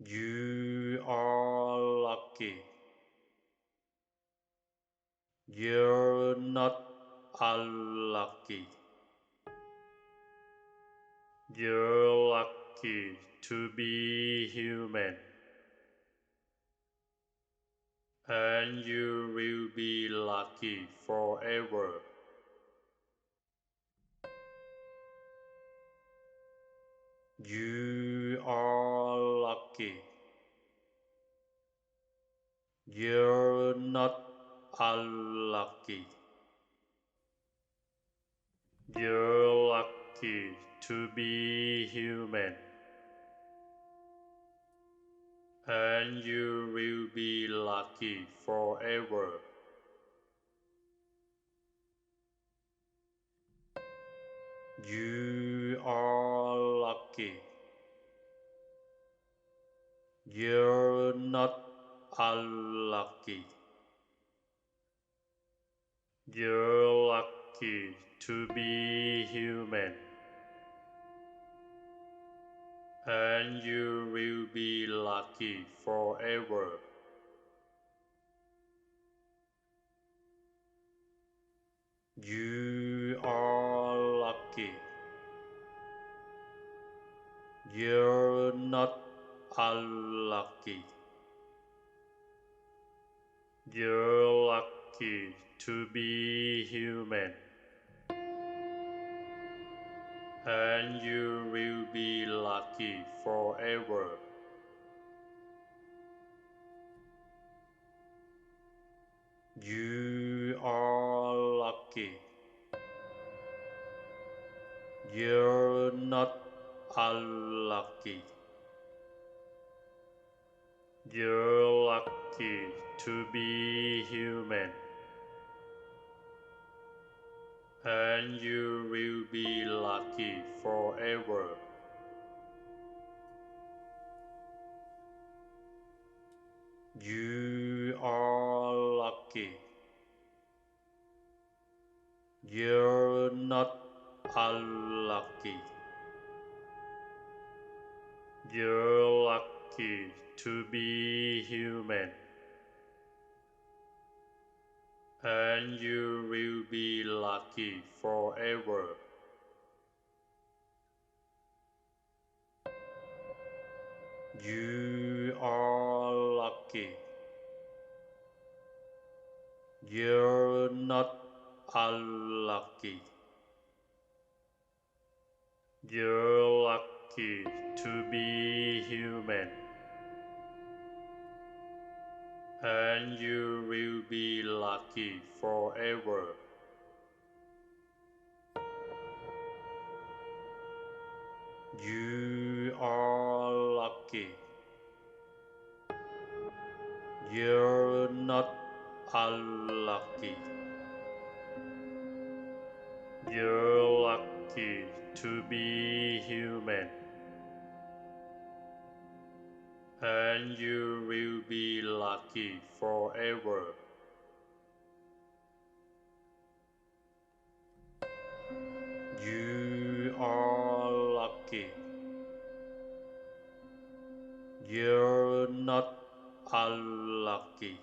You are lucky. You're not unlucky. You're lucky to be human. And you will be lucky forever. You are lucky. You're not unlucky. You're lucky to be human. And you will be lucky forever. You are lucky. You're not unlucky. You're lucky to be human. And you will be lucky forever. You are lucky. You're not unlucky. You're lucky to be human. And you will be lucky forever. You are lucky. You're not unlucky. You're lucky to be human. And you will be lucky forever. You are lucky. You're not unlucky. You're lucky to be human. And you will be lucky forever. You are lucky. You're not unlucky. You're lucky to be human. And you will be lucky forever. You are lucky. You're not unlucky. You're lucky to be human. And you will be lucky forever. You are lucky. You're not unlucky.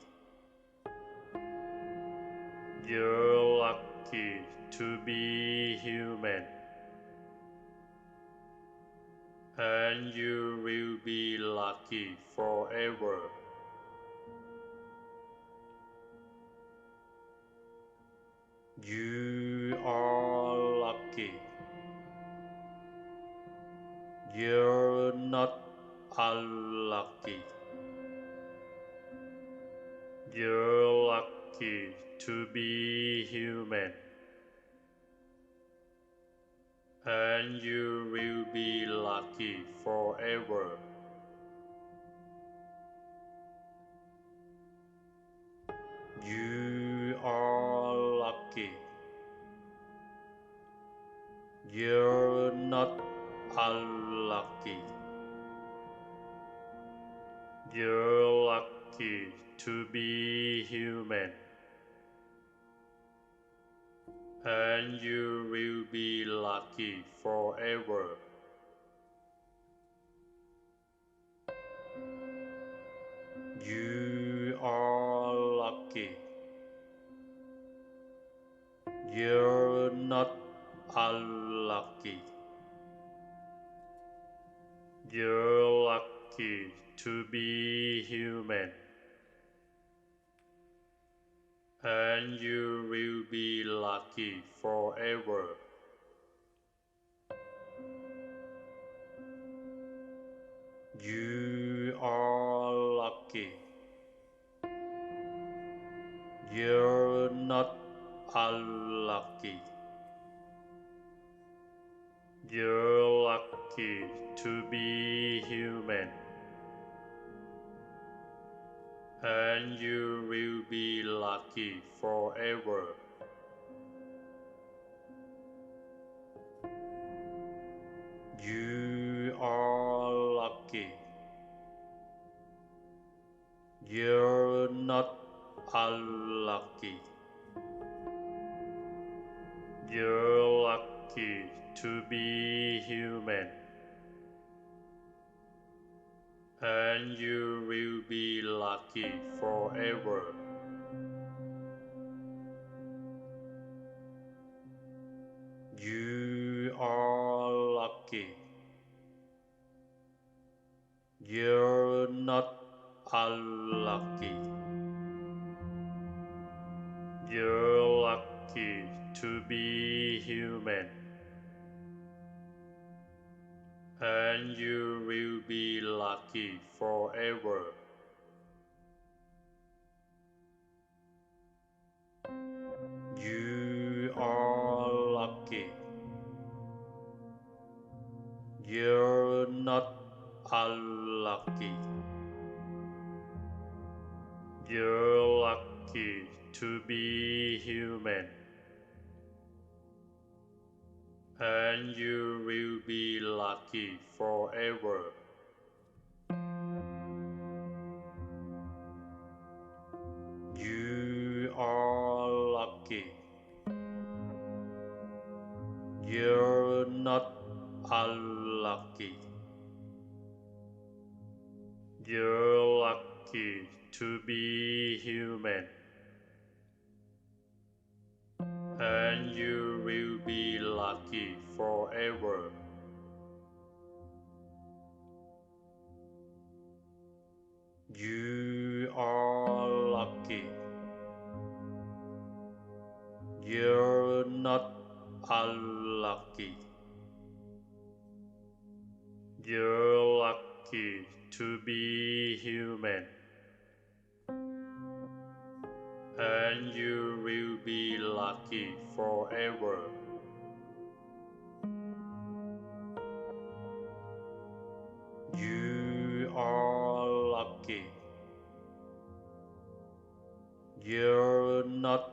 You're lucky to be human. And you will be lucky forever. You are lucky. You're not unlucky. You're lucky to be human. And you will be lucky forever. You are lucky. You're not unlucky. You're lucky to be human. And you will be lucky forever. You're not unlucky. You're lucky to be human. And you will be lucky forever. You are lucky. You're not unlucky. You're lucky to be human. And you will be lucky forever. You are lucky. You're not unlucky. You're lucky to be human. And you will be lucky forever. You are lucky. You're not unlucky. You're lucky to be human. And you will be lucky forever. You are lucky. You're not unlucky. You're lucky to be human. And you will be lucky forever. You are lucky. You're not unlucky. You're lucky to be human. And you will be lucky forever. You are lucky. You're not unlucky. You're lucky to be human. And you will be lucky forever. You are lucky. You're not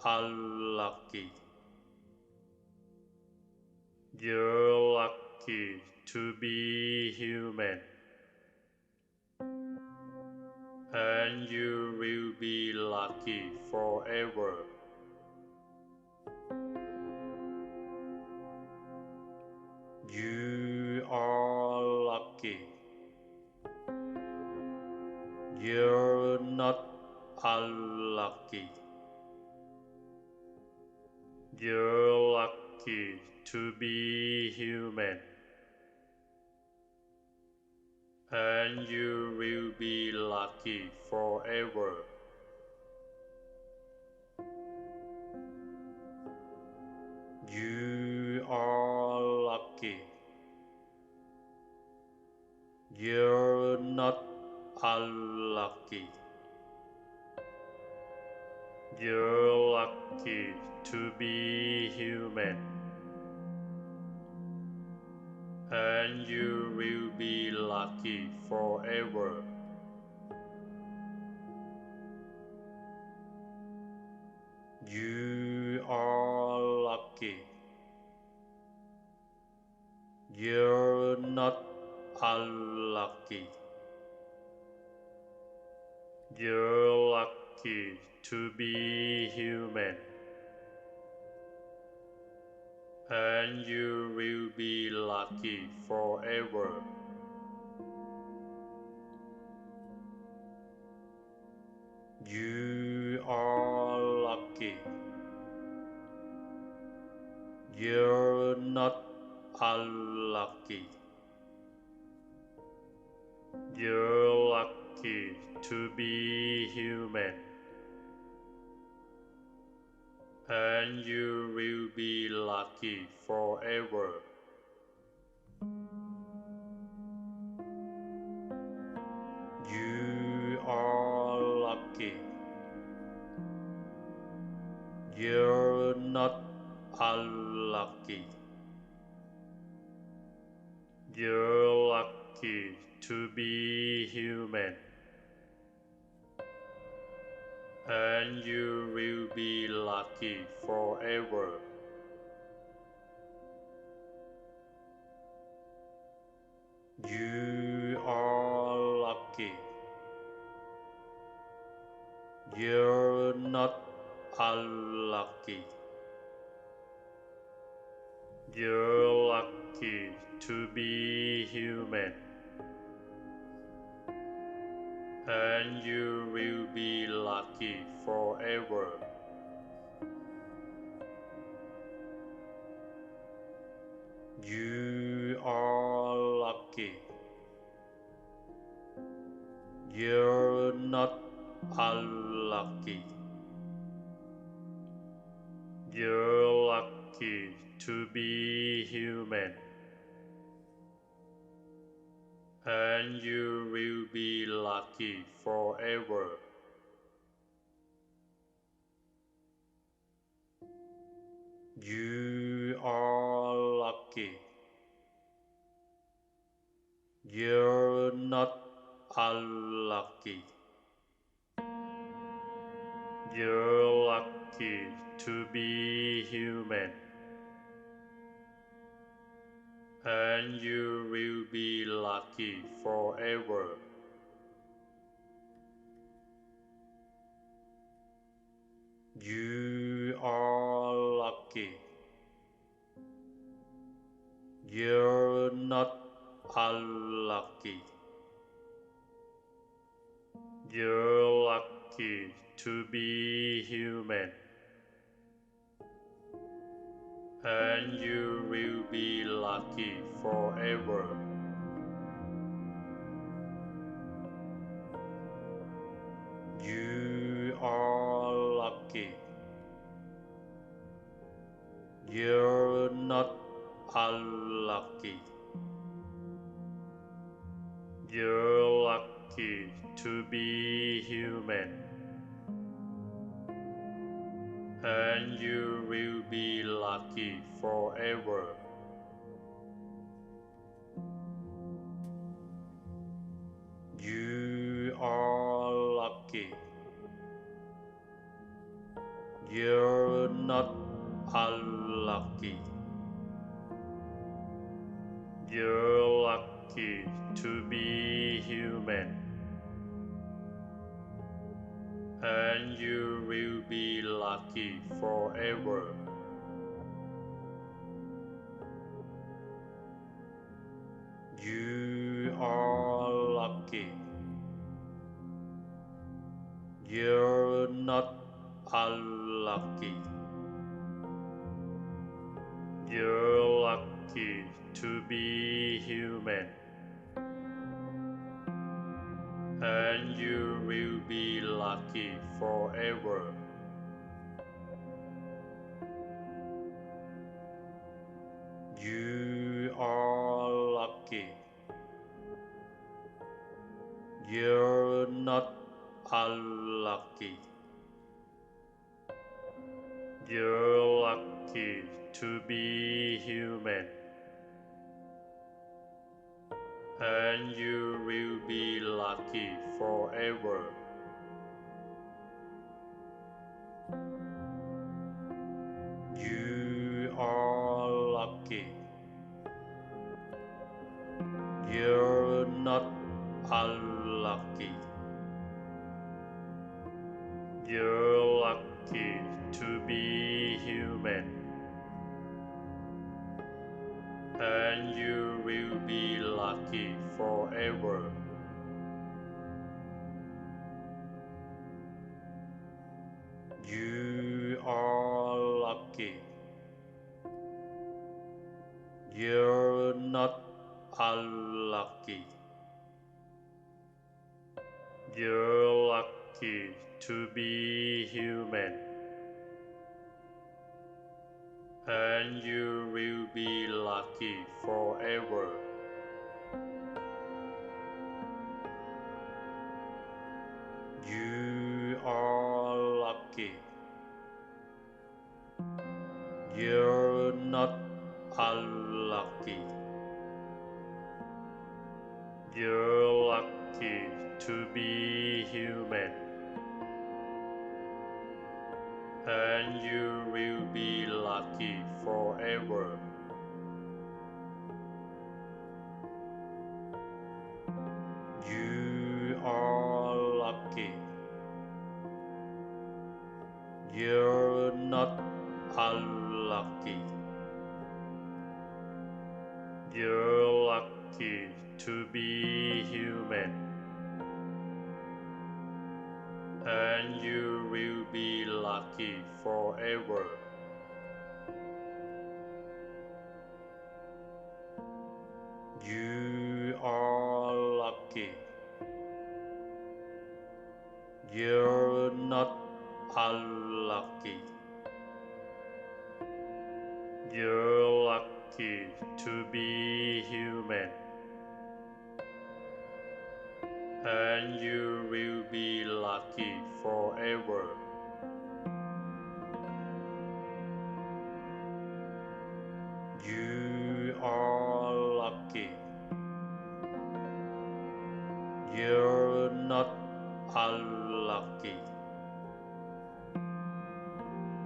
unlucky. You're lucky to be human. And you will be lucky forever. You are lucky. You're not unlucky. You're lucky to be human. And you will be lucky forever. You are lucky. You're not unlucky. You're lucky to be human. And you will be lucky forever. You are lucky. You're not unlucky. You're lucky to be human. And you will be lucky forever. You are lucky. You're not unlucky. You're lucky to be human, and you will be lucky forever. You are lucky. You're not unlucky. You're lucky to be human, and you will be lucky forever. You are lucky. You're not unlucky. You're lucky to be human, and you will be lucky forever. You are lucky. You're not unlucky. You're lucky to be human, and you will be lucky forever. You are lucky. You're not unlucky. You're lucky to be human, and you will be lucky forever. You are lucky. You're not unlucky. You're lucky to be human, and you will be lucky forever. You are lucky. You're not unlucky. You're lucky to be human, and you will be lucky forever. You are lucky. You're not unlucky. You're lucky to be human, and you will be lucky forever. You are lucky. You're not unlucky. You're lucky to be human, and you will be lucky forever. You are lucky. You're not unlucky. You're lucky to be human, and you will be lucky forever. You are lucky. You're not unlucky. You're lucky to be human, and you will be lucky forever. You are lucky. You're not unlucky. You're lucky to be human, and you will be lucky forever. You are lucky. You're not unlucky. You're lucky to be human, and you will be lucky forever. You are lucky. You're not unlucky. You're lucky to be human, and you will be lucky forever. You are lucky. You're not unlucky. You're lucky to be human, and you will be lucky forever. You are lucky. You're not unlucky.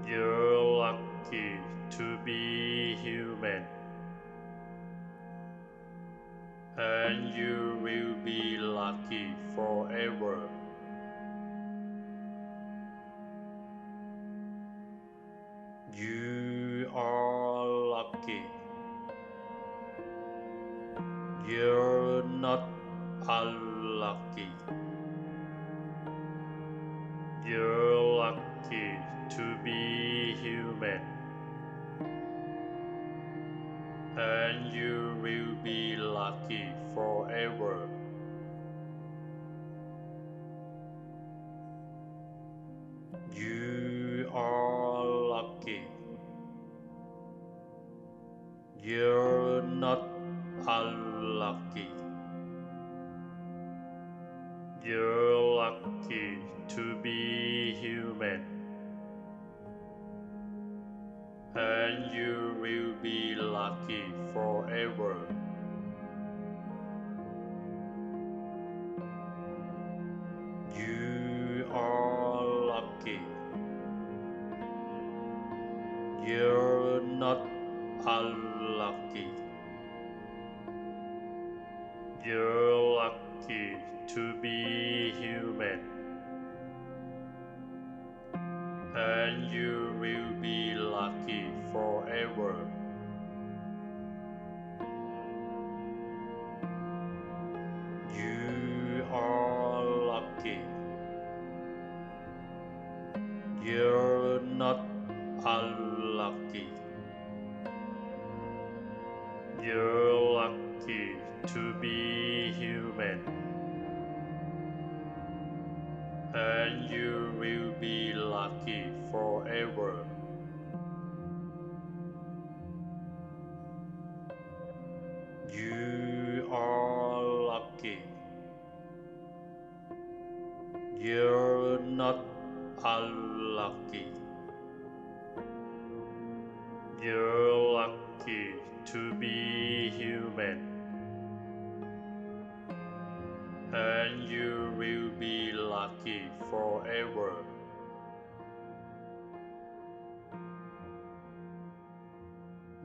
You're lucky to be human, and you will be lucky forever. You are lucky. You're not unlucky. You're lucky to be human, and you will be lucky forever. You are lucky. You're not unlucky. You're lucky to be human, and you will be lucky forever. You are lucky. You're not unlucky. You're lucky to be human, and you will be lucky forever. You are lucky. You're not unlucky. You're lucky to be human, and you will be lucky forever. You are lucky. You're not unlucky. You're lucky to be human, and you will be lucky forever.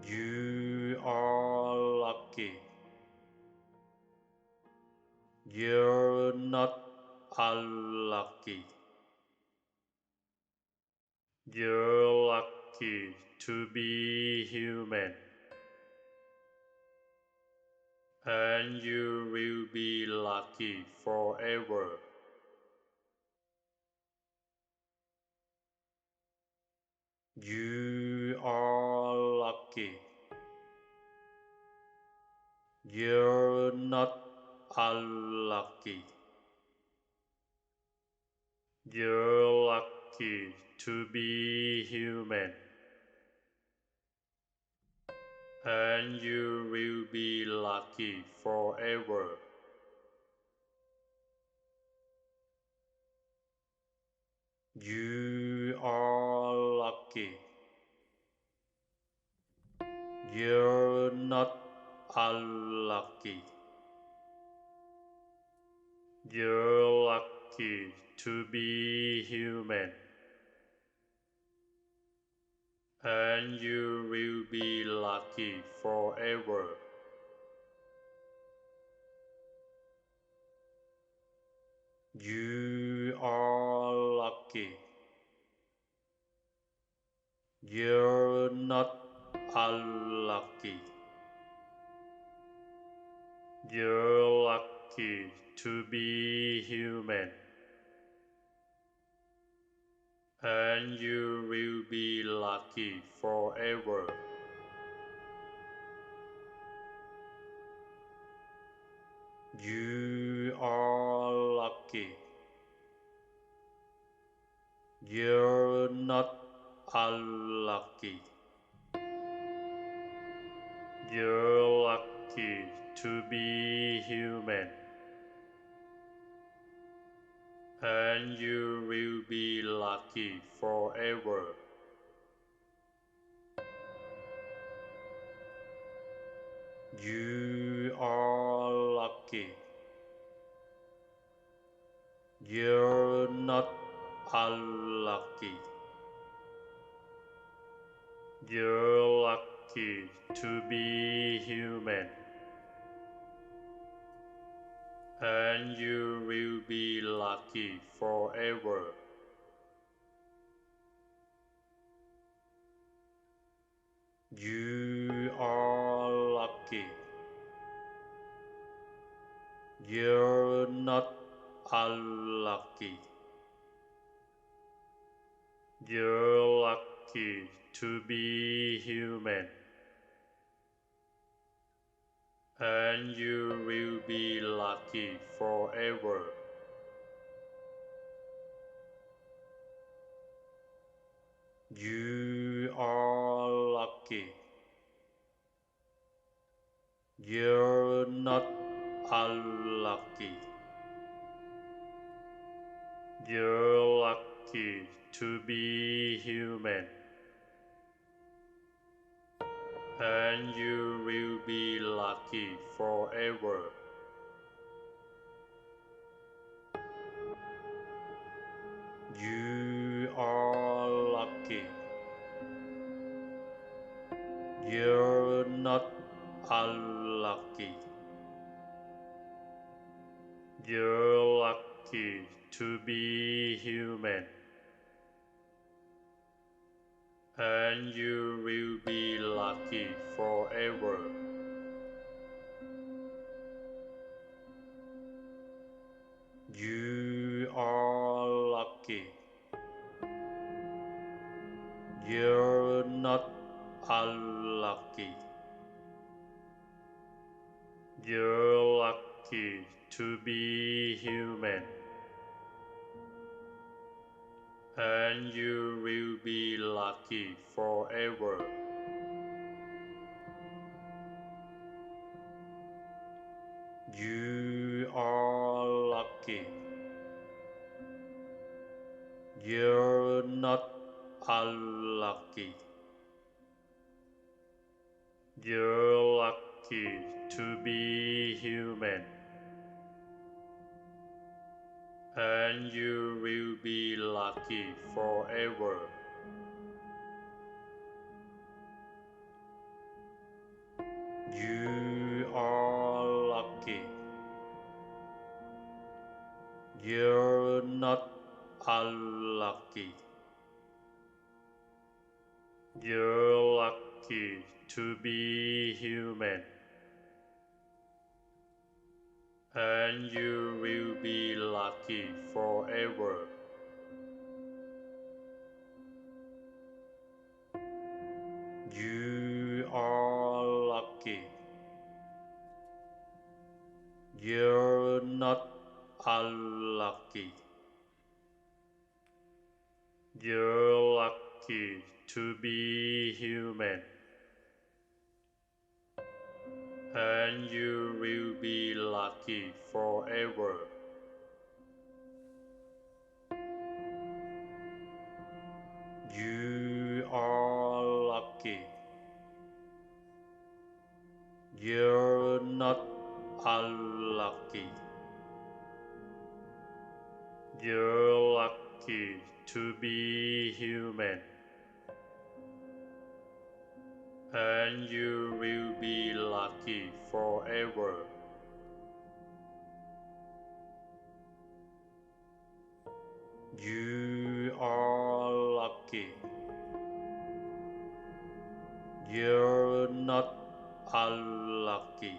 You are lucky. You're not unlucky. You're lucky to be human, and you will be lucky forever. You are lucky. You're not unlucky. You're lucky to be human. And you will be lucky forever. You are lucky. You're not unlucky. You're lucky to be human. And you will be lucky forever. You are lucky. You're not unlucky. You're lucky to be human. And you will be lucky forever. You are lucky. You're not unlucky. You're lucky to be human. And you will be lucky forever. You are lucky. You're not unlucky. You're lucky to be human. And you will be lucky forever. You are lucky. You're not unlucky. You're lucky to be human. And you will be lucky forever. You are lucky. You're not unlucky. You're lucky to be human. And you will be lucky forever. You are lucky. You're not unlucky. You're lucky to be human. And you will be lucky forever. You are lucky. You're not unlucky. You're lucky to be human. And you will be lucky forever. You are lucky. You're not unlucky. You're lucky to be human. And you will be lucky forever. You are lucky. You're not unlucky. You're lucky to be human. And you will be lucky forever. You are lucky. not unlucky. You're lucky to be human, and you will be lucky forever. You are lucky. You're not unlucky. You're lucky to be human, and you will be lucky forever. You are lucky. You're not unlucky.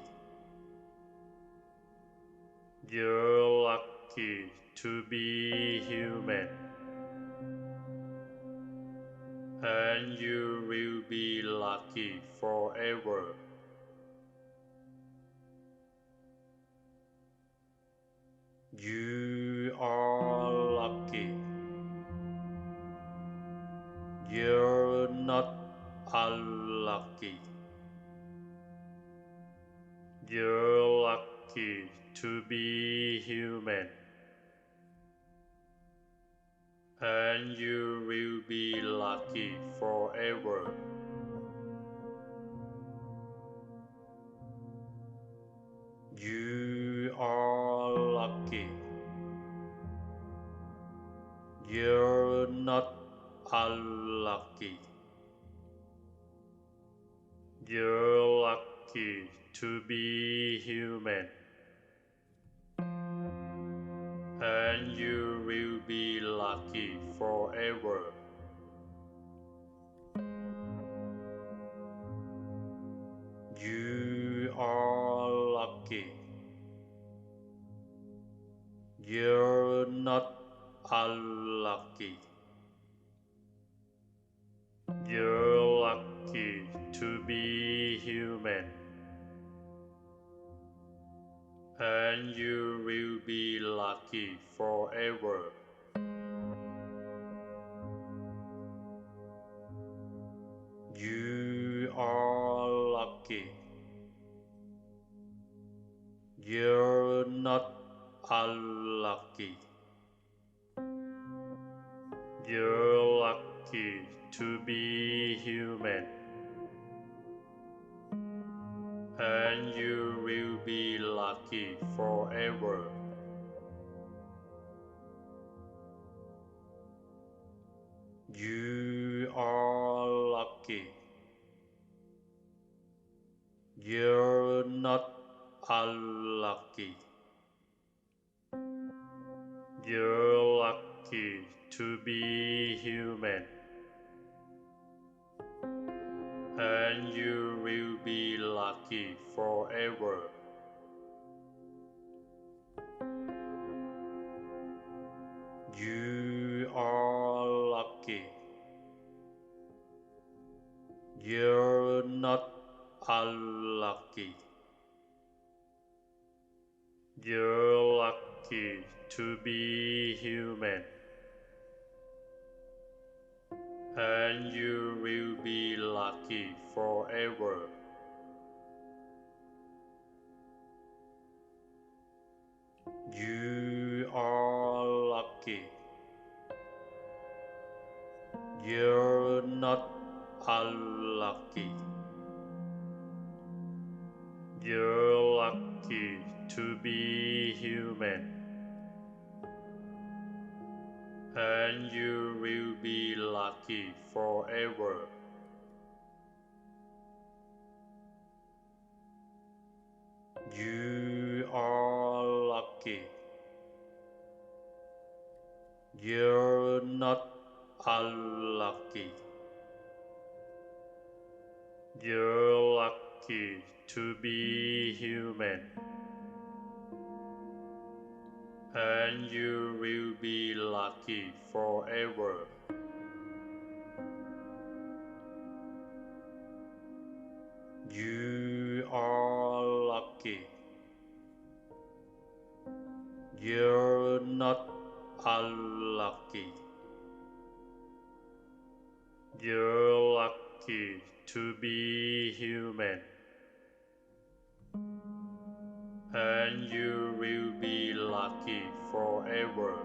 You're lucky to be human, and you will be lucky forever. You are lucky. You're not unlucky. You're lucky to be human, and you will be lucky forever. You are lucky. You're not unlucky. You're lucky to be human, and you will be lucky forever. You are lucky. You're not unlucky. You're lucky to be human, and you will be lucky forever. You are lucky. You're not unlucky. You're lucky to be human, and you will be lucky forever. You are lucky. You're not unlucky. You're lucky to be human, and you will be lucky forever. You are lucky. You're not unlucky. You're lucky to be human, and you will be lucky forever. You are lucky. You're not unlucky. You're lucky to be human, and you will be lucky forever. You are lucky. You're not unlucky. You're lucky to be human, and you will be lucky forever. You are lucky. You're not unlucky. You're lucky to be human. And you will be lucky forever.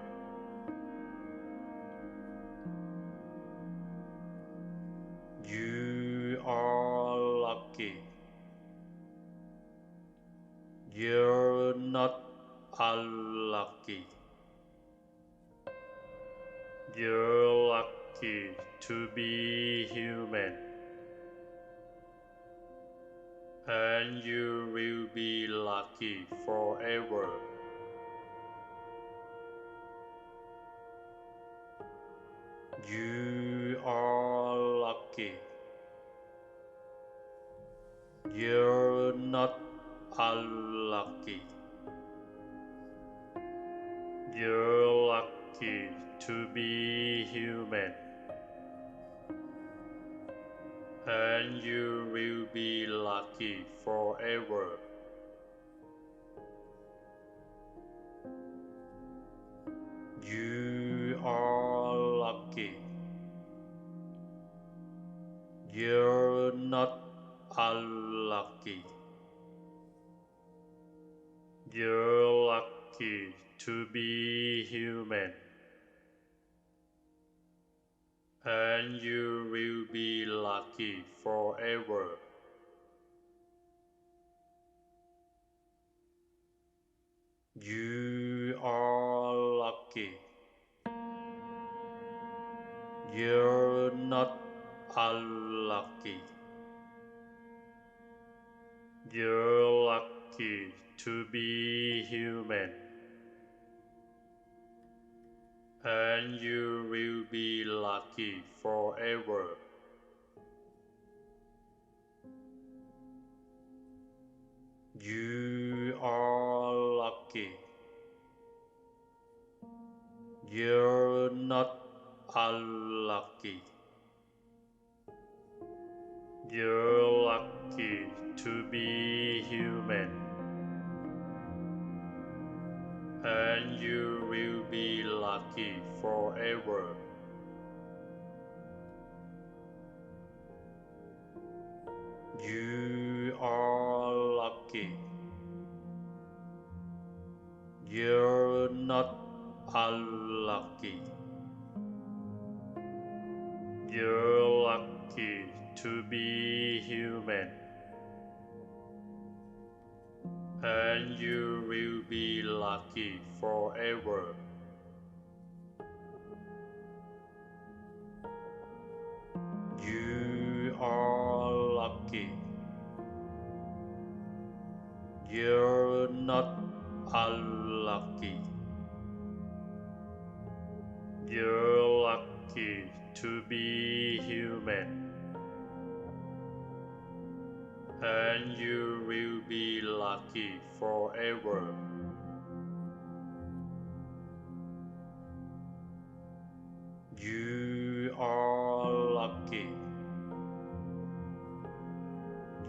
You are lucky. You're not unlucky. You're lucky to be human. And you will be lucky forever. You are lucky. You're not unlucky. You're lucky to be human. And you will be lucky forever. You are lucky. You're not unlucky. You're lucky to be human. And you will be lucky forever. You are lucky. You're not unlucky. You're lucky to be human. And you will be lucky forever. You are lucky. You're not unlucky. You're lucky to be human. And you will be lucky forever. You are lucky. You're not unlucky. You're lucky to be human. And you will be lucky forever. You are lucky. You're not unlucky. You're lucky to be human. And you will be lucky forever. You are lucky.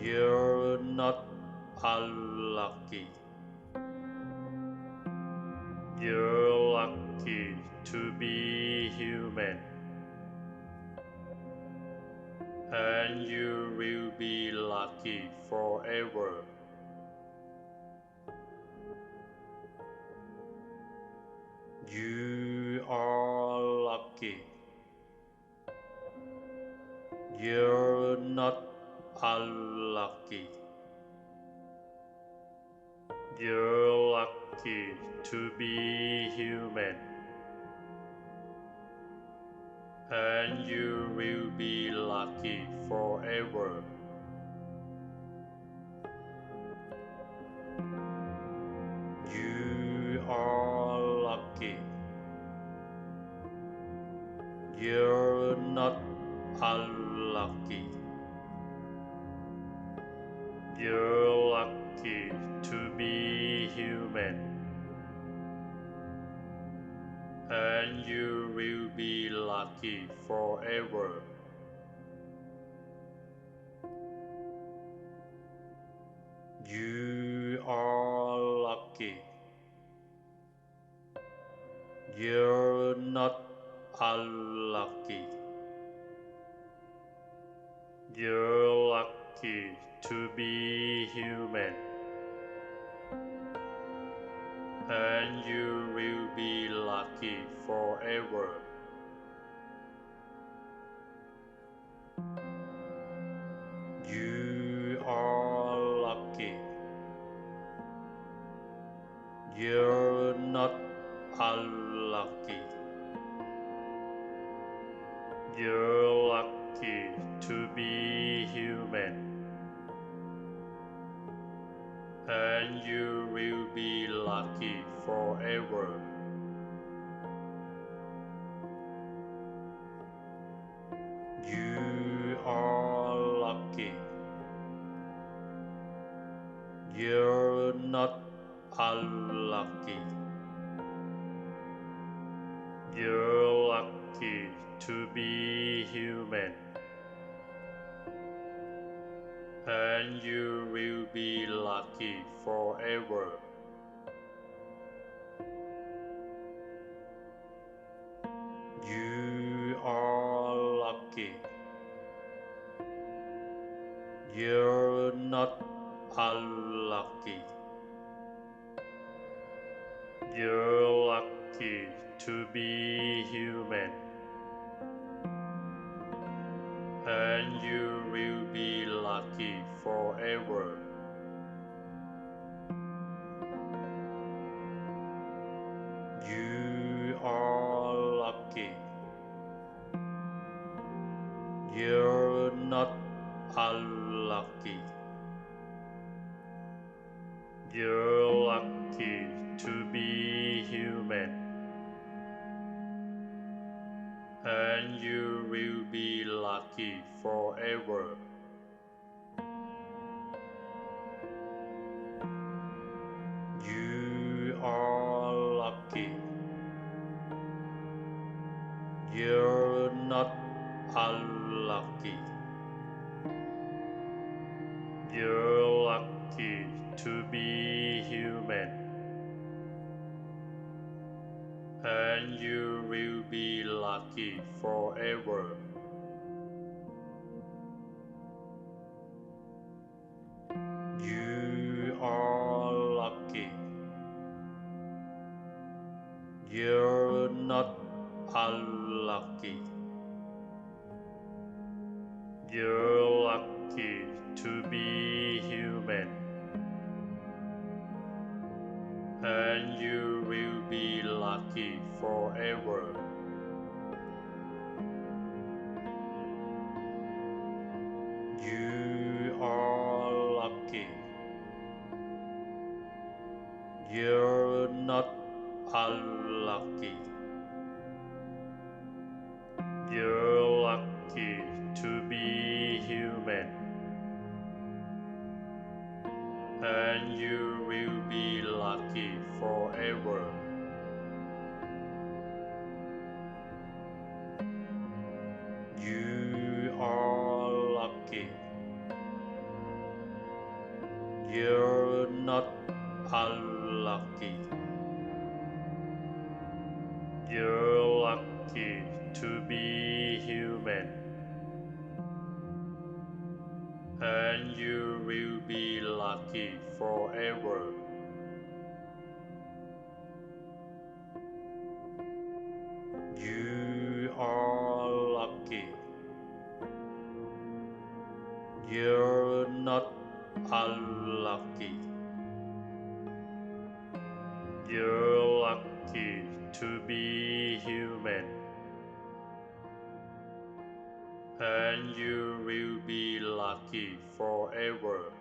You're not unlucky. You're lucky to be human. And you will be lucky forever. You are lucky. You're not unlucky. You're lucky to be human. And you will be lucky forever. You are lucky. You're not unlucky. You're lucky to be human. And you will be lucky forever. You are lucky. You're not unlucky. You're lucky to be human. And you will be lucky forever. You are lucky. You're not unlucky. You're lucky to be human. And you will be lucky forever. You are lucky. You're not unlucky. You're lucky to be human. And you will be lucky forever. You are lucky. You're not unlucky. You're lucky to be human. And you will be lucky forever. You are lucky. You're not unlucky. You're lucky to be human. And you will be lucky forever. You are lucky. You're not unlucky. You're lucky to be human. And you will be lucky forever. You are lucky. You're not unlucky. You're lucky to be human. And you will be lucky forever. You are lucky. You're not unlucky. You're lucky to be human. And you will be lucky forever. You are lucky. You're not unlucky. You're lucky to be human. And you will be lucky forever. You are lucky. You're not unlucky. You're lucky to be human. And you will be lucky forever.